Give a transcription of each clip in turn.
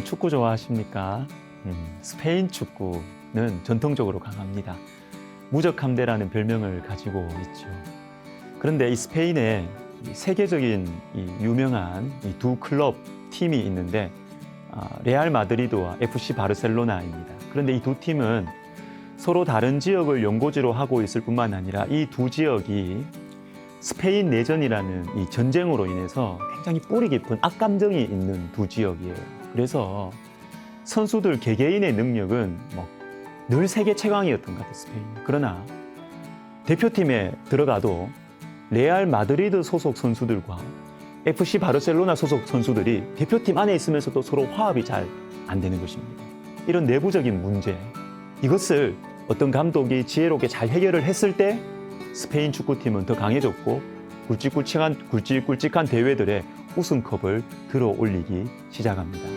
여러분 축구 좋아하십니까? 스페인 축구는 전통적으로 강합니다. 무적함대라는 별명을 가지고 있죠. 그런데 이 스페인에 세계적인 유명한 두 클럽 팀이 있는데 레알 마드리드와 FC 바르셀로나입니다. 그런데 이 두 팀은 서로 다른 지역을 연고지로 하고 있을 뿐만 아니라 이 두 지역이 스페인 내전이라는 이 전쟁으로 인해서 굉장히 뿌리 깊은 악감정이 있는 두 지역이에요. 그래서 선수들 개개인의 능력은 늘 세계 최강이었던 것 같아요, 스페인. 그러나 대표팀에 들어가도 레알 마드리드 소속 선수들과 FC 바르셀로나 소속 선수들이 대표팀 안에 있으면서도 서로 화합이 잘 안 되는 것입니다. 이런 내부적인 문제, 이것을 어떤 감독이 지혜롭게 잘 해결을 했을 때 스페인 축구팀은 더 강해졌고 굵직굵직한 대회들의 우승컵을 들어 올리기 시작합니다.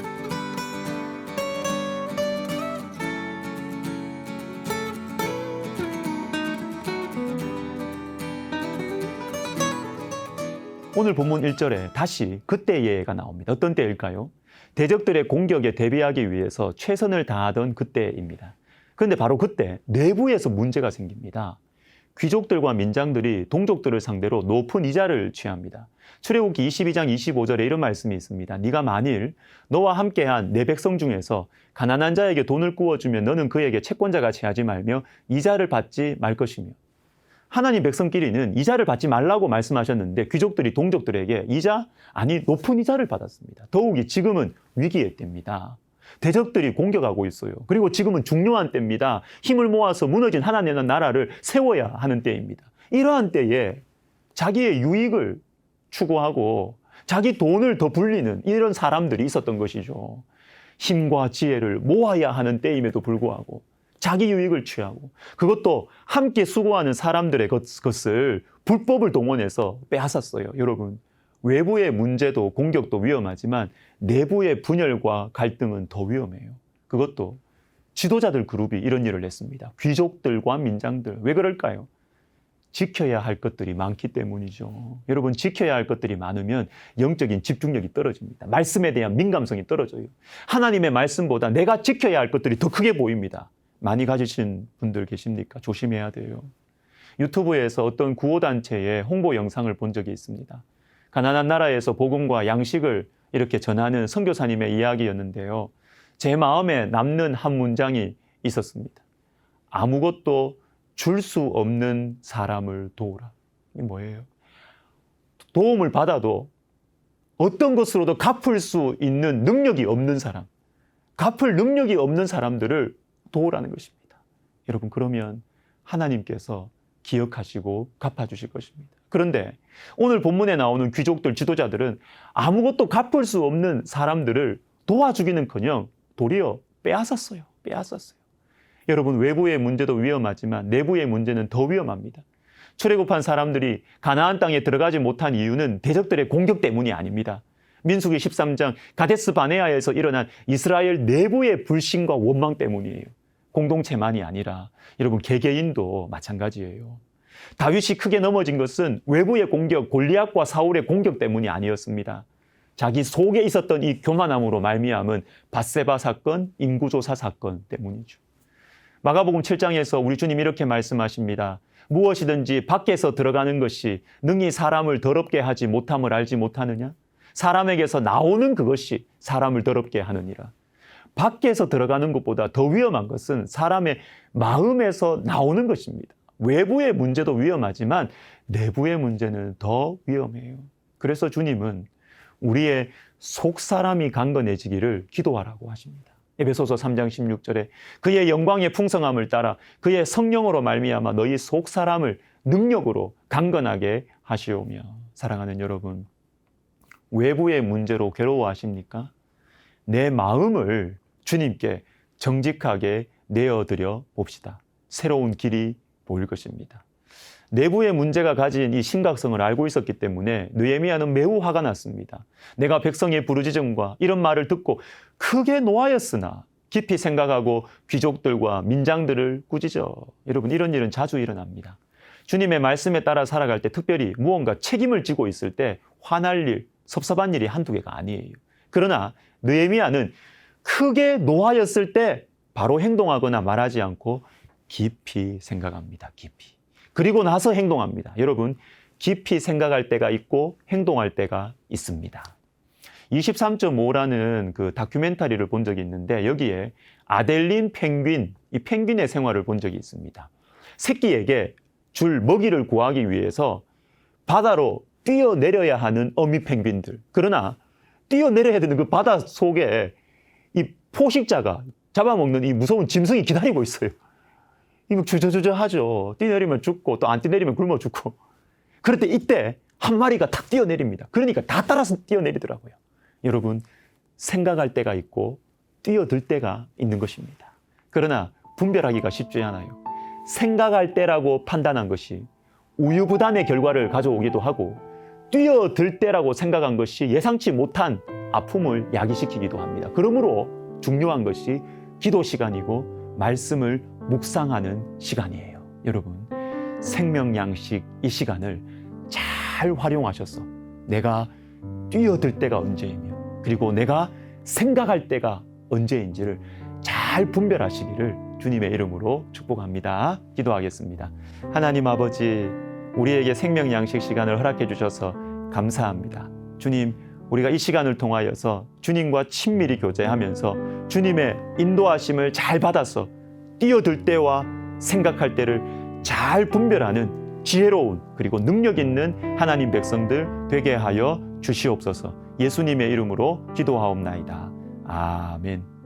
오늘 본문 1절에 다시 그때예가 나옵니다. 어떤 때일까요? 대적들의 공격에 대비하기 위해서 최선을 다하던 그때입니다. 그런데 바로 그때 내부에서 문제가 생깁니다. 귀족들과 민장들이 동족들을 상대로 높은 이자를 취합니다. 출애굽기 22장 25절에 이런 말씀이 있습니다. 네가 만일 너와 함께한 내 백성 중에서 가난한 자에게 돈을 구워주면 너는 그에게 채권자같이 하지 말며 이자를 받지 말 것이며, 하나님 백성끼리는 이자를 받지 말라고 말씀하셨는데 귀족들이 동족들에게 높은 이자를 받았습니다. 더욱이 지금은 위기의 때입니다. 대적들이 공격하고 있어요. 그리고 지금은 중요한 때입니다. 힘을 모아서 무너진 하나님의 나라를 세워야 하는 때입니다. 이러한 때에 자기의 유익을 추구하고 자기 돈을 더 불리는 이런 사람들이 있었던 것이죠. 힘과 지혜를 모아야 하는 때임에도 불구하고 자기 유익을 취하고, 그것도 함께 수고하는 사람들의 것을 불법을 동원해서 빼앗았어요. 여러분, 외부의 문제도 공격도 위험하지만 내부의 분열과 갈등은 더 위험해요. 그것도 지도자들 그룹이 이런 일을 했습니다. 귀족들과 민장들. 왜 그럴까요? 지켜야 할 것들이 많기 때문이죠. 여러분, 지켜야 할 것들이 많으면 영적인 집중력이 떨어집니다. 말씀에 대한 민감성이 떨어져요. 하나님의 말씀보다 내가 지켜야 할 것들이 더 크게 보입니다. 많이 가지신 분들 계십니까? 조심해야 돼요. 유튜브에서 어떤 구호단체의 홍보 영상을 본 적이 있습니다. 가난한 나라에서 복음과 양식을 이렇게 전하는 선교사님의 이야기였는데요. 제 마음에 남는 한 문장이 있었습니다. 아무것도 줄 수 없는 사람을 도우라. 이게 뭐예요? 도움을 받아도 어떤 것으로도 갚을 수 있는 능력이 없는 사람, 갚을 능력이 없는 사람들을 도우라는 것입니다. 여러분, 그러면 하나님께서 기억하시고 갚아주실 것입니다. 그런데 오늘 본문에 나오는 귀족들, 지도자들은 아무것도 갚을 수 없는 사람들을 도와주기는커녕 도리어 빼앗았어요. 여러분, 외부의 문제도 위험하지만 내부의 문제는 더 위험합니다. 출애굽한 사람들이 가나안 땅에 들어가지 못한 이유는 대적들의 공격 때문이 아닙니다. 민수기 13장 가데스 바네아에서 일어난 이스라엘 내부의 불신과 원망 때문이에요. 공동체만이 아니라 여러분, 개개인도 마찬가지예요. 다윗이 크게 넘어진 것은 외부의 공격, 골리앗과 사울의 공격 때문이 아니었습니다. 자기 속에 있었던 이 교만함으로 말미암은 밧세바 사건, 인구조사 사건 때문이죠. 마가복음 7장에서 우리 주님 이렇게 말씀하십니다. 무엇이든지 밖에서 들어가는 것이 능히 사람을 더럽게 하지 못함을 알지 못하느냐? 사람에게서 나오는 그것이 사람을 더럽게 하느니라. 밖에서 들어가는 것보다 더 위험한 것은 사람의 마음에서 나오는 것입니다. 외부의 문제도 위험하지만 내부의 문제는 더 위험해요. 그래서 주님은 우리의 속사람이 강건해지기를 기도하라고 하십니다. 에베소서 3장 16절에 그의 영광의 풍성함을 따라 그의 성령으로 말미암아 너희 속사람을 능력으로 강건하게 하시오며. 사랑하는 여러분, 외부의 문제로 괴로워하십니까? 내 마음을 주님께 정직하게 내어드려 봅시다. 새로운 길이 보일 것입니다. 내부의 문제가 가진 이 심각성을 알고 있었기 때문에 느헤미야는 매우 화가 났습니다. 내가 백성의 부르짖음과 이런 말을 듣고 크게 노하였으나 깊이 생각하고 귀족들과 민장들을 꾸짖어. 여러분, 이런 일은 자주 일어납니다. 주님의 말씀에 따라 살아갈 때, 특별히 무언가 책임을 지고 있을 때 화날 일, 섭섭한 일이 한두 개가 아니에요. 그러나 느헤미야는 크게 노하였을 때 바로 행동하거나 말하지 않고 깊이 생각합니다. 깊이. 그리고 나서 행동합니다. 여러분, 깊이 생각할 때가 있고 행동할 때가 있습니다. 23.5라는 그 다큐멘터리를 본 적이 있는데 여기에 아델린 펭귄, 이 펭귄의 생활을 본 적이 있습니다. 새끼에게 줄 먹이를 구하기 위해서 바다로 뛰어내려야 하는 어미 펭귄들. 그러나 뛰어내려야 되는 그 바다 속에 이 포식자가 잡아먹는 이 무서운 짐승이 기다리고 있어요. 이거 주저주저하죠. 뛰어내리면 죽고 또 안 뛰어내리면 굶어 죽고. 그럴 때 이때 한 마리가 탁 뛰어내립니다. 그러니까 다 따라서 뛰어내리더라고요. 여러분, 생각할 때가 있고 뛰어들 때가 있는 것입니다. 그러나 분별하기가 쉽지 않아요. 생각할 때라고 판단한 것이 우유부단의 결과를 가져오기도 하고 뛰어들 때라고 생각한 것이 예상치 못한 아픔을 야기시키기도 합니다. 그러므로 중요한 것이 기도 시간이고 말씀을 묵상하는 시간이에요. 여러분, 생명양식 이 시간을 잘 활용하셔서 내가 뛰어들 때가 언제이며 그리고 내가 생각할 때가 언제인지를 잘 분별하시기를 주님의 이름으로 축복합니다. 기도하겠습니다. 하나님 아버지, 우리에게 생명양식 시간을 허락해 주셔서 감사합니다. 주님, 우리가 이 시간을 통하여서 주님과 친밀히 교제하면서 주님의 인도하심을 잘 받아서 뛰어들 때와 생각할 때를 잘 분별하는 지혜로운 그리고 능력 있는 하나님 백성들 되게 하여 주시옵소서. 예수님의 이름으로 기도하옵나이다. 아멘.